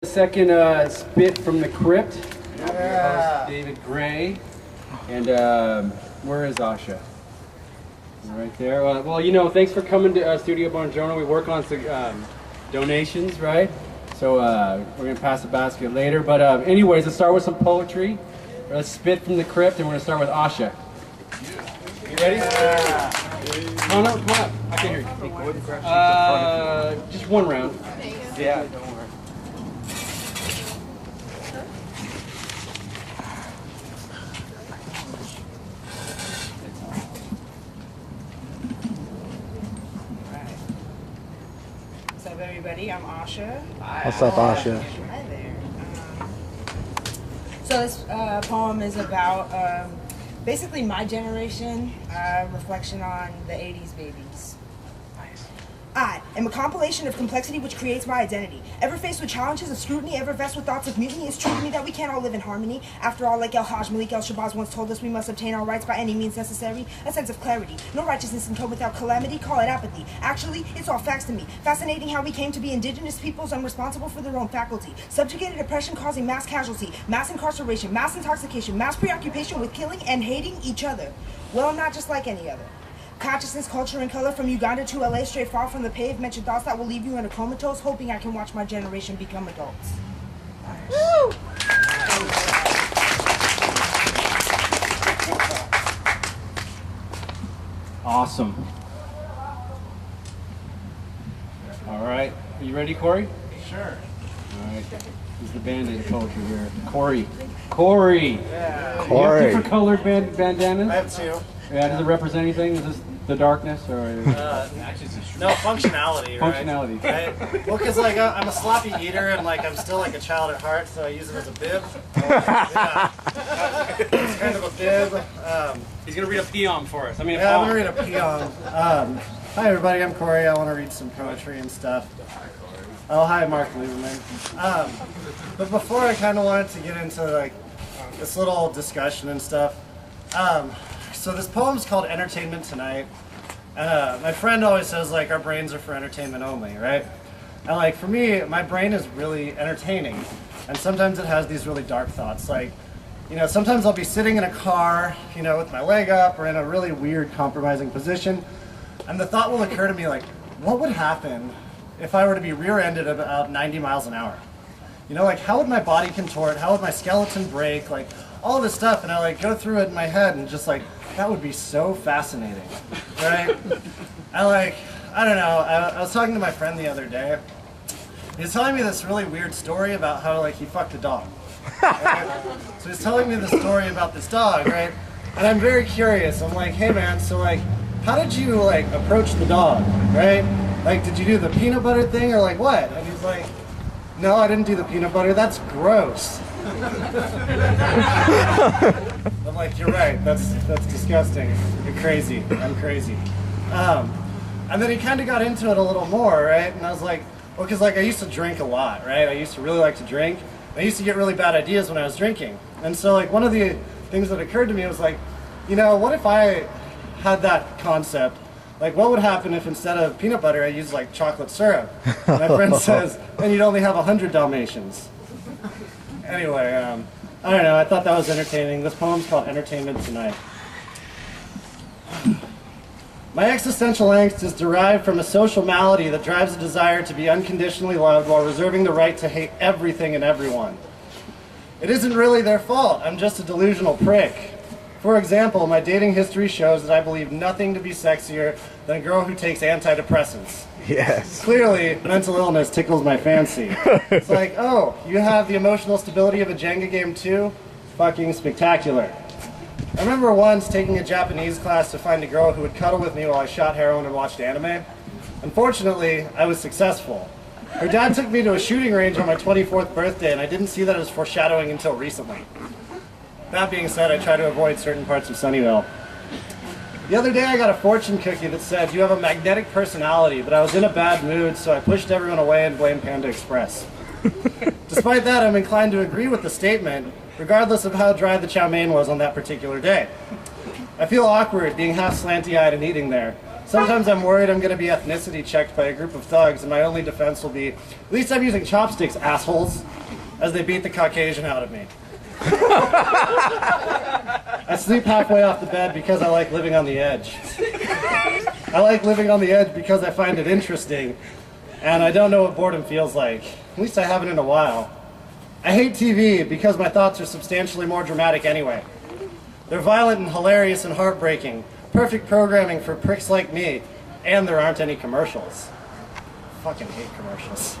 Second spit from the Crypt. Yeah. David Gray. And where is Asha? Right there. Well, you know, thanks for coming to Studio Bongiorno. We work on some donations, right? So we're going to pass the basket later. But anyways, let's start with some poetry. Let's spit from the Crypt, and we're going to start with Asha. You ready? Yeah. Oh, no, come on. I can hear you. Just one round. Yeah, don't worry. What's up, everybody? I'm Asha. What's up, Asha? Hi there. So this poem is about basically my generation, reflection on the 80s babies. I am a compilation of complexity which creates my identity. Ever faced with challenges of scrutiny, ever vexed with thoughts of mutiny, it's true to me that we can't all live in harmony. After all, like El-Hajj Malik El-Shabazz once told us, we must obtain our rights by any means necessary. A sense of clarity. No righteousness can come without calamity, call it apathy. Actually, it's all facts to me. Fascinating how we came to be indigenous peoples unresponsible for their own faculty. Subjugated oppression causing mass casualty, mass incarceration, mass intoxication, mass preoccupation with killing and hating each other. Well, not just like any other. Consciousness, culture, and color from Uganda to LA, straight far from the pave, mention thoughts that will leave you in a comatose, hoping I can watch my generation become adults. Nice. Woo! Awesome. All right. Are you ready, Corey? Sure. All right. He's the bandit of poetry here. Corey. Corey! Yeah. Do you Corey. have different colored bandanas? I have two. Yeah, does it represent anything? Is this the darkness or? No, functionality, right? Functionality. Right? Well, because like I'm a sloppy eater and like I'm still like a child at heart, so I use it as a bib. Yeah. It's kind of a bib. He's gonna read a poem for us. I mean, Yeah, I'm gonna read a peon. Hi everybody, I'm Corey. I want to read some poetry and stuff. Oh, hi Mark Lieberman. But before I kind of wanted to get into like this little discussion and stuff. So this poem's called Entertainment Tonight. My friend always says like our brains are for entertainment only, right? And like for me, my brain is really entertaining. And sometimes it has these really dark thoughts. Like, you know, sometimes I'll be sitting in a car, you know, with my leg up or in a really weird compromising position. And the thought will occur to me like, what would happen if I were to be rear-ended at about 90 miles an hour? You know, like how would my body contort? How would my skeleton break? Like all this stuff. And I like go through it in my head and just like, that would be so fascinating, right? I don't know, I was talking to my friend the other day. He was telling me this really weird story about how like he fucked a dog. Right? So he's telling me the story about this dog, right? And I'm very curious. I'm like, hey man, so like, how did you like approach the dog, right? Like, did you do the peanut butter thing or like what? And he's like, no, I didn't do the peanut butter, that's gross. I'm like, you're right, that's disgusting. You're crazy, I'm crazy. And then he kind of got into it a little more, right? And I was like, well, because like I used to drink a lot, right? I used to really like to drink. I used to get really bad ideas when I was drinking. And so like one of the things that occurred to me was like, you know, what if I had that concept? Like what would happen if instead of peanut butter I used like chocolate syrup? And my friend says, then you'd only have 100 Dalmatians. Anyway, I don't know, I thought that was entertaining. This poem's called Entertainment Tonight. My existential angst is derived from a social malady that drives a desire to be unconditionally loved while reserving the right to hate everything and everyone. It isn't really their fault, I'm just a delusional prick. For example, my dating history shows that I believe nothing to be sexier than a girl who takes antidepressants. Yes. Clearly, mental illness tickles my fancy. It's like, oh, you have the emotional stability of a Jenga game too? Fucking spectacular. I remember once taking a Japanese class to find a girl who would cuddle with me while I shot heroin and watched anime. Unfortunately, I was successful. Her dad took me to a shooting range on my 24th birthday, and I didn't see that as foreshadowing until recently. That being said, I try to avoid certain parts of Sunnyvale. The other day I got a fortune cookie that said, you have a magnetic personality, but I was in a bad mood, so I pushed everyone away and blamed Panda Express. Despite that, I'm inclined to agree with the statement, regardless of how dry the chow mein was on that particular day. I feel awkward being half slanty-eyed and eating there, Sometimes I'm worried I'm going to be ethnicity checked by a group of thugs, and my only defense will be, at least I'm using chopsticks, assholes, as they beat the Caucasian out of me. I sleep halfway off the bed because I like living on the edge. I like living on the edge because I find it interesting, and I don't know what boredom feels like. At least I haven't in a while. I hate TV because my thoughts are substantially more dramatic anyway. They're violent and hilarious and heartbreaking. Perfect programming for pricks like me, and there aren't any commercials. Fucking hate commercials.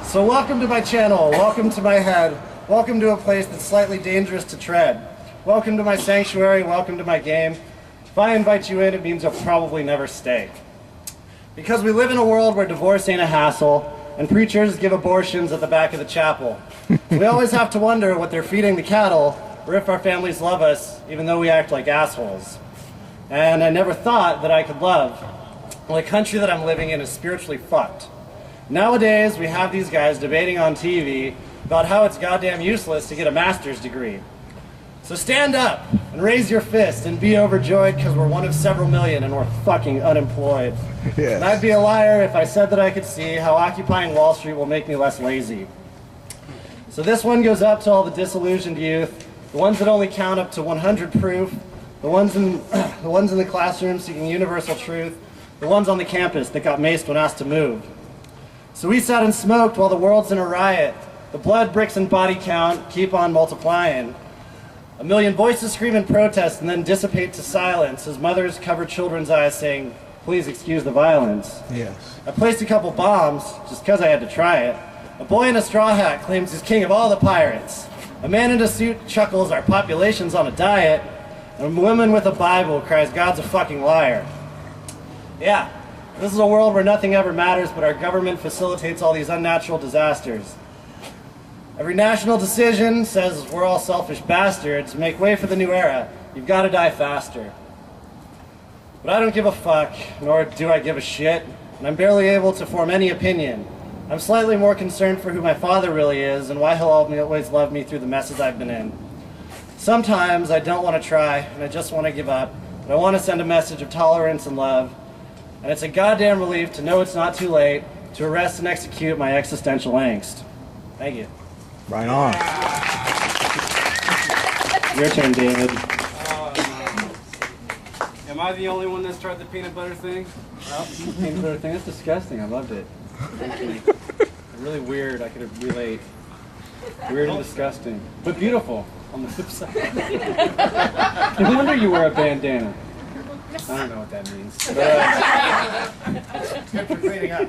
So welcome to my channel, welcome to my head, welcome to a place that's slightly dangerous to tread. Welcome to my sanctuary, welcome to my game. If I invite you in, it means you'll probably never stay. Because we live in a world where divorce ain't a hassle, and preachers give abortions at the back of the chapel. We always have to wonder what they're feeding the cattle, or if our families love us, even though we act like assholes. And I never thought that I could love. Well, the country that I'm living in is spiritually fucked. Nowadays, we have these guys debating on TV about how it's goddamn useless to get a master's degree. So stand up and raise your fist and be overjoyed because we're one of several million and we're fucking unemployed. Yes. And I'd be a liar if I said that I could see how occupying Wall Street will make me less lazy. So this one goes up to all the disillusioned youth, the ones that only count up to 100 proof, the ones in the classroom seeking universal truth, the ones on the campus that got maced when asked to move. So we sat and smoked while the world's in a riot. The blood, bricks, and body count keep on multiplying. A million voices scream in protest and then dissipate to silence as mothers cover children's eyes saying, please excuse the violence. Yes. I placed a couple bombs just because I had to try it. A boy in a straw hat claims he's king of all the pirates. A man in a suit chuckles our population's on a diet. And a woman with a Bible cries God's a fucking liar. Yeah, this is a world where nothing ever matters but our government facilitates all these unnatural disasters. Every national decision says we're all selfish bastards. Make way for the new era. You've got to die faster. But I don't give a fuck, nor do I give a shit, and I'm barely able to form any opinion. I'm slightly more concerned for who my father really is and why he'll always love me through the messes I've been in. Sometimes I don't want to try, and I just want to give up, but I want to send a message of tolerance and love, and it's a goddamn relief to know it's not too late to arrest and execute my existential angst. Thank you. Right on. Your turn, David. Am I the only one that tried the peanut butter thing? Peanut butter thing? That's disgusting. I loved it. Really weird. I could relate. Weird and disgusting. But beautiful on the flip side. No wonder you wear a bandana. I don't know what that means. Good for cleaning up.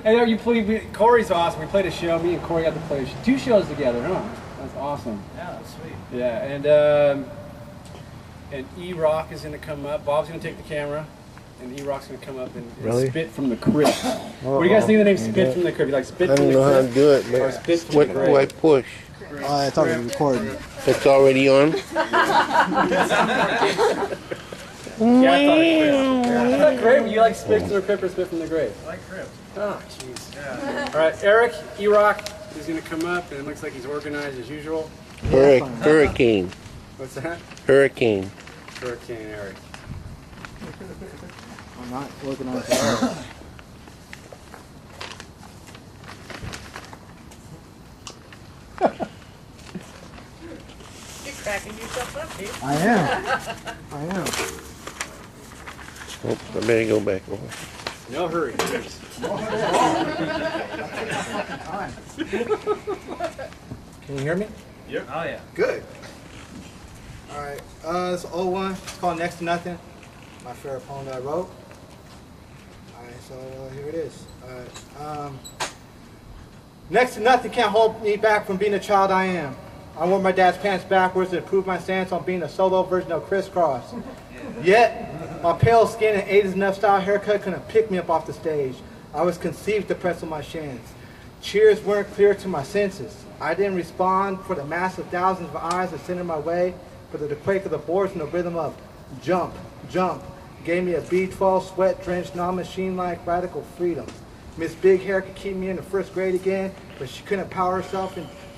Hey, you played, Corey's awesome. We played a show. Me and Corey got to play 2 shows together, huh? That's awesome. Yeah, that's sweet. Yeah, and E-Rock is going to come up. Bob's going to take the camera, and E-Rock's going to come up and spit from the Crypt. What do you guys think of the name Spit from the Crypt? You like Spit I from don't the know how Crypt? to do it, man. Or Spit from What the do Grave? I push? It's already recorded. It's already on? Yeah, I thought it Is that great? You like Spit from the Crypt or Spit from the Grave? I like Crypt. Oh, jeez. Yeah. All right, Eric, E-Rock, is going to come up, and it looks like he's organized as usual. Hurricane. What's that? Hurricane. Hurricane Eric. I'm not looking on the You're cracking yourself up, dude. I am. Oh, I better go back over. No hurry. Can you hear me? Yep. Oh, yeah. Good. Alright, it's 01. It's called Next to Nothing. My favorite poem that I wrote. Alright, so here it is. Alright, next to nothing can't hold me back from being the child I am. I wore my dad's pants backwards to improve my stance on being a solo version of Crisscross. Yet, my pale skin and 80s enough style haircut couldn't pick me up off the stage. I was conceived to press on my shins. Cheers weren't clear to my senses. I didn't respond for the massive thousands of eyes that centered my way, but the quake of the boards and the rhythm of jump, jump, gave me a B12 sweat-drenched, non-machine-like radical freedom. Miss Big Hair could keep me in the first grade again, but she couldn't power herself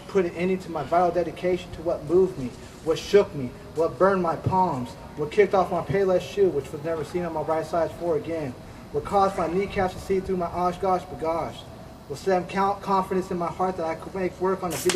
put an ending to my vital dedication to what moved me, what shook me, what burned my palms, what kicked off my payless shoe, which was never seen on my right side for again, what caused my kneecaps to see through my osh gosh bagosh, what set confidence in my heart that I could make work on a video